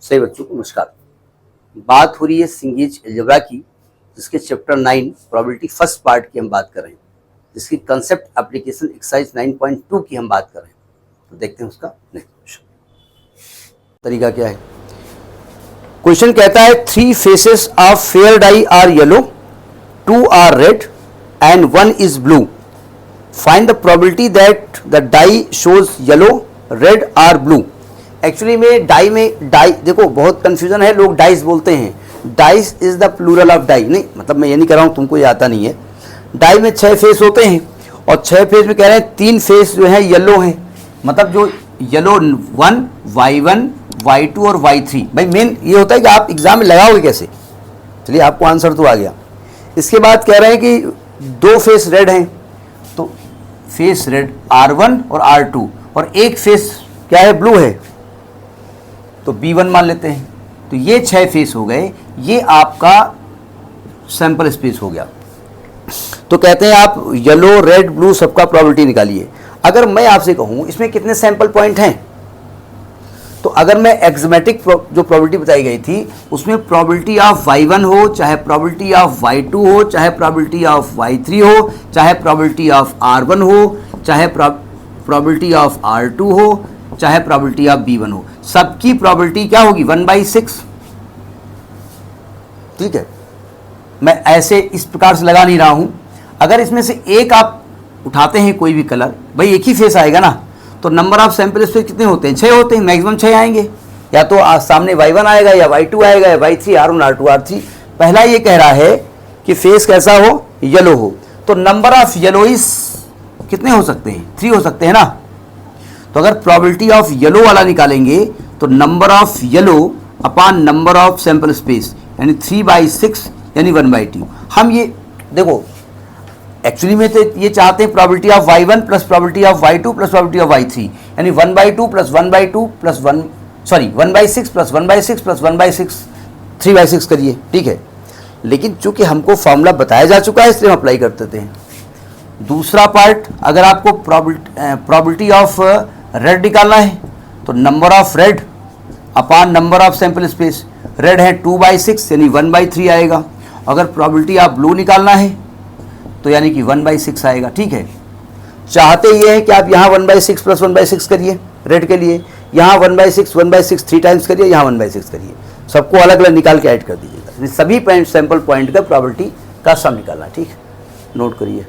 सही बच्चों को नमस्कार। बात हो रही है सिंगेज अलजेब्रा की, जिसके चैप्टर 9 प्रोबेबिलिटी फर्स्ट पार्ट की हम बात कर रहे हैं, जिसकी कंसेप्ट एप्लीकेशन एक्सरसाइज 9.2 की हम बात कर रहे हैं। तो देखते हैं उसका नेक्स्ट क्वेश्चन तरीका क्या है। क्वेश्चन कहता है 3 faces of fair die are yellow, 2 are red and 1 is blue. Find the probability that the die shows yellow, red or blue. Actually में डाई देखो बहुत कंफ्यूजन है, लोग डाइस बोलते हैं। Dice is the plural of die. नहीं मतलब मैं ये नहीं कह रहा हूँ, तुमको ये आता नहीं है। डाई में 6 फेस होते हैं और 6 फेस में कह रहे हैं 3 फेस जो है येलो हैं। मतलब जो येलो 1, Y1, Y2 और Y3। भाई मेन ये होता है कि आप एग्जाम में लगाओगे कैसे। चलिए आपको आंसर तो आ गया। इसके बाद कह रहे हैं कि 2 फेस रेड हैं, तो फेस रेड R1 और R2 और एक फेस क्या है, ब्लू है, तो B1 मान लेते हैं। तो ये 6 फेस हो गए, ये आपका सैंपल स्पेस हो गया। तो कहते हैं आप येलो, रेड, ब्लू सबका प्रोबेबिलिटी निकालिए। अगर मैं आपसे कहूं इसमें कितने सैंपल पॉइंट हैं, तो अगर मैं एक्समेटिक जो प्रोबेबिलिटी बताई गई थी उसमें प्रोबेबिलिटी ऑफ Y1 हो, चाहे प्रोबेबिलिटी ऑफ Y2 हो, चाहे प्रोबेबिलिटी ऑफ Y3 हो, चाहे प्रोबेबिलिटी ऑफ R1 हो, चाहे प्रोबेबिलिटी ऑफ R2 हो, चाहे प्रोबेबिलिटी ऑफ B1 हो, सबकी प्रोबेबिलिटी क्या होगी 1/6। ठीक है, मैं ऐसे इस प्रकार से लगा नहीं रहा हूं। अगर इसमें से एक आप उठाते हैं कोई भी कलर, भाई एक ही फेस आएगा ना, तो नंबर ऑफ सैंपल स्पेस कितने होते हैं, 6 होते हैं, मैक्सिमम 6 आएंगे। या तो सामने Y1 आएगा, या Y2 आएगा, या Y3, R1, R2, R3। पहला ये कह रहा है कि फेस कैसा हो, येलो हो, तो नंबर ऑफ येलोइस कितने हो सकते हैं, 3 हो सकते हैं ना। तो अगर प्रोबेबिलिटी ऑफ येलो वाला निकालेंगे तो number of yellow upon number of sample space यानी 3/6 यानी 1/2। हम ये देखो एक्चुअली में तो ये चाहते हैं probability of Y1 plus probability of Y2 plus probability of Y3 यानी 1/2 प्लस 1/2 प्लस 1/6 प्लस 1/6 प्लस 1/6 3/6 करिए। ठीक है, लेकिन चूंकि हमको फॉर्मूला बताया जा चुका है इसलिए हम अप्लाई कर देते हैं। दूसरा पार्ट, अगर आपको प्रोबेबिलिटी ऑफ रेड निकालना है तो number of red upon number of sample space. Red है 2/6 यानी 1/3 आएगा। अगर प्रोबेबिलिटी ऑफ ब्लू निकालना है तो यानी कि 1/6 आएगा। ठीक है, चाहते ये है कि आप यहाँ 1/6 प्लस 1/6 करिए रेड के लिए, यहाँ 1/6 1/6 3 टाइम्स करिए, यहाँ 1/6 करिए, सबको अलग अलग निकाल के ऐड कर दीजिएगा। सभी सैंपल पॉइंट का प्रोबेबिलिटी का सम निकालना। ठीक है, नोट करिए।